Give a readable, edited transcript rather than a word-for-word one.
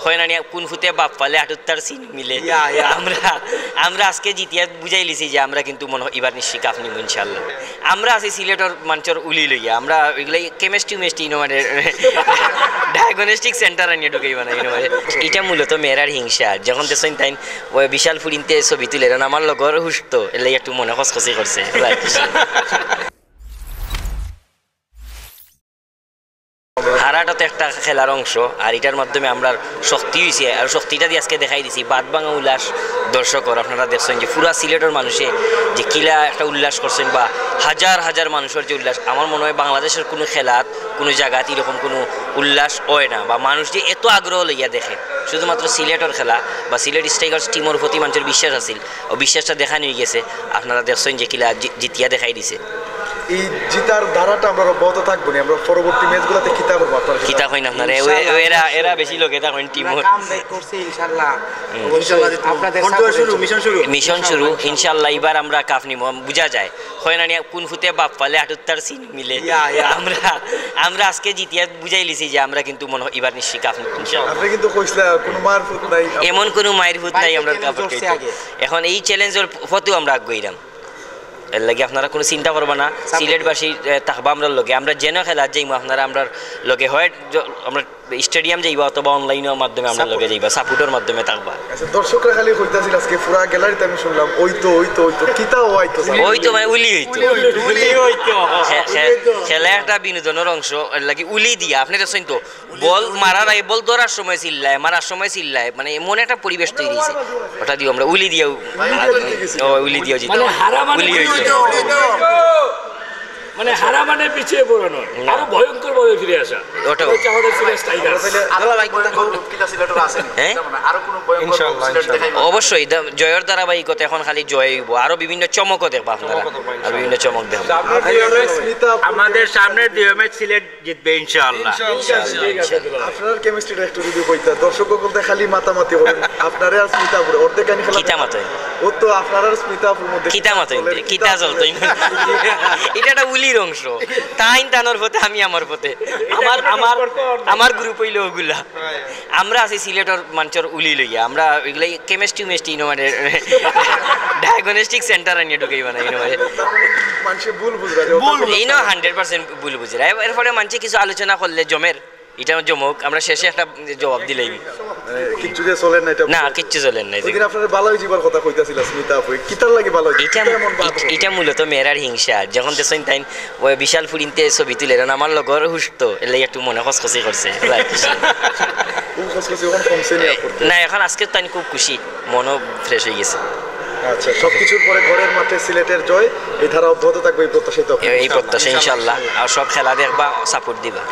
হয় না কোন ফুতে বাপ পালে আটুত্তার সিন মিলে আমরা আজকে জিতিয়া বুঝাই লিছি যে আমরা কিন্তু মনে হয় এবার নিশ্চয়ই কাপ নিব ইনশাল্লাহ। আমরা আছি সিলেটর মানুষের উলি লইয়া আমরা ওইগুলো কেমিস্ট্রি মানে ডায়াগনস্টিক সেন্টার আনিয়ে ঢুকেই বানাই মানে এটা মূলত মেয়েরার হিংসা। যখন দেখছেন তাই ওই বিশাল ফুরিনতে ছবি তুলে আমার লগর হুসতো এলে একটু মনে খসখসি করছে। হারাটা তো একটা খেলার অংশ, আর এটার মাধ্যমে আমরা শক্তি হয়েছে, আর শক্তিটা দিয়ে আজকে দেখাই দিছি। বাদ ভাঙা উল্লাস দর্শকর আপনারা দেখছেন যে পুরা সিলেটের মানুষে যে কিলা একটা উল্লাস করছেন, বা হাজার হাজার মানুষের যে উল্লাস, আমার মনে হয় বাংলাদেশের কোনো খেলাত কোনো জায়গাত এরকম কোনো উল্লাস হয় না, বা মানুষ যে এত আগ্রহ লইয়া দেখে। শুধুমাত্র সিলেটের খেলা বা সিলেট স্ট্রাইকার্স টিমের প্রতি মানুষের বিশ্বাস আছিল, ও বিশ্বাসটা দেখানো হয়ে গেছে। আপনারা দেখছেন যে কিলা জিতিয়া দেখাই দিছে। এই জিতার ধারাটা আমরা অব্যাহত থাকবো না, আমরা পরবর্তী ম্যাচগুলোতে খিতা করবো। আপনারা খিতা হয় না আপনারা এরা বেশি লোক এটা করেন টিম মিশন শুরু ইনশাল্লাহ। এবার আমরা কাপ নিব, বুঝা যায় হয় না কোন ফুতে বাপ পালে আটুত্তার সিন মিলে। আমরা আজকে জিতিয়া বুঝাই লিছি যে আমরা কিন্তু মনে হয় এবার নিশ্চয়ই কাপ নিব ইনশাল্লাহ। আপনি কিন্তু কইছিলেন কোনো মার ফুট নাই, এমন কোনো মায়ের ফুট নাই আমরা কাপ। এখন এই চ্যালেঞ্জের প্রতিও আমরা আগ্রহীরাম, এর লাগে আপনারা কোনো চিন্তা করবা না। সিলেটবাসী থাকবা আমরা লগে, আমরা যেন খেলা যাইব আপনারা আমরা লগে হয়, আমরা স্টেডিয়াম যাইবা অথবা অনলাইনের মাধ্যমে আমরা লগে যাইবা, সাপোর্টের মাধ্যমে থাকবা। দর্শকরা খালি কইতাছিল আজকে পুরা গ্যালারিতে আমি শুনলাম ওই তো কিতা ওই তো মানে উলি হইতো খেলা একটা বিনোদনের অংশ। এর লাগে উলি দিয়া আপনি দেখছেন তো বল মারার আগে বল ধরার সময় চিল্লায়, মারার সময় চিল্লায়, মানে এমন একটা পরিবেশ তৈরি হয়েছে। ওটা দিও আমরা উলি দিয়েও জিত উলি হইতো মানে হারা মানে পিছিয়ে পড়ানো, আরো ভয়ঙ্কর ভাবে ফিরে আসা। ওটা হচ্ছে আমাদের সিলেট টাইগার্স। অবশ্যই জয়ের ধারাবাহিকতা এখন খালি জয় হইব, আরো বিভিন্ন চমকও দেখবো আপনারা, আর বিভিন্ন চমক দেখবো। আমাদের সামনে দুই ম্যাচ সিলেট জিতবে ইনশাআল্লাহ। আপনার কেমিস্ট্রিটা একটু যদি কইতা, দর্শক বলতে খালি মাতামাতি করেন আপনারা আর স্মিতাপুর অর্ধেক কানি খেলা কিতা মাতাই ও তো আপনারা আর স্মিতাপুর মধ্যে কিতা মাতাই কিতা চলতো। এটা একটা উলির অংশ, তাইন তানোর পথে আমি আমার পথে, আমার গ্রুপ হইল ওগুলা। আমরা আছি সিলেটের মানুষের উলি লইয়া আমরা ওইগুলো কেমিস্ট্রি মানে ডায়াগনস্টিক সেন্টার আনিয়ে ঢুকেই বানাই মানুষে ভুল বুঝরা এই না 100% ভুল বুঝরা। এর ফলে মানুষে কিছু আলোচনা করলে জমের এটা জমক, আমরা শেষে একটা জবাব দিলেই কিচ্ছু যে চলেন না, এটা না কিচ্ছু চলেন না। ওইদিন আপনারা ভালোই জীবনের কথা কইতাছিল স্মিতা আপু, কিতার লাগে ভালো এটা মূলত মেয়েরার হিংসা। যখন দেখছেন তাই ওই বিশাল ফুরিনতে ছবি তুলে আমার লগর হুসতো এলে একটু মনে খসখসি করছে। না এখন আজকে তাই খুব খুশি, মনও ফ্রেশ হয়ে গেছে। আচ্ছা, সবকিছুর পরে ঘরের মাঠে সিলেটের জয়, এই ধারা অব্যাহত থাকবে এই প্রত্যাশা ইনশাল্লাহ। আর সব খেলা দেখবা, সাপোর্ট দিবা।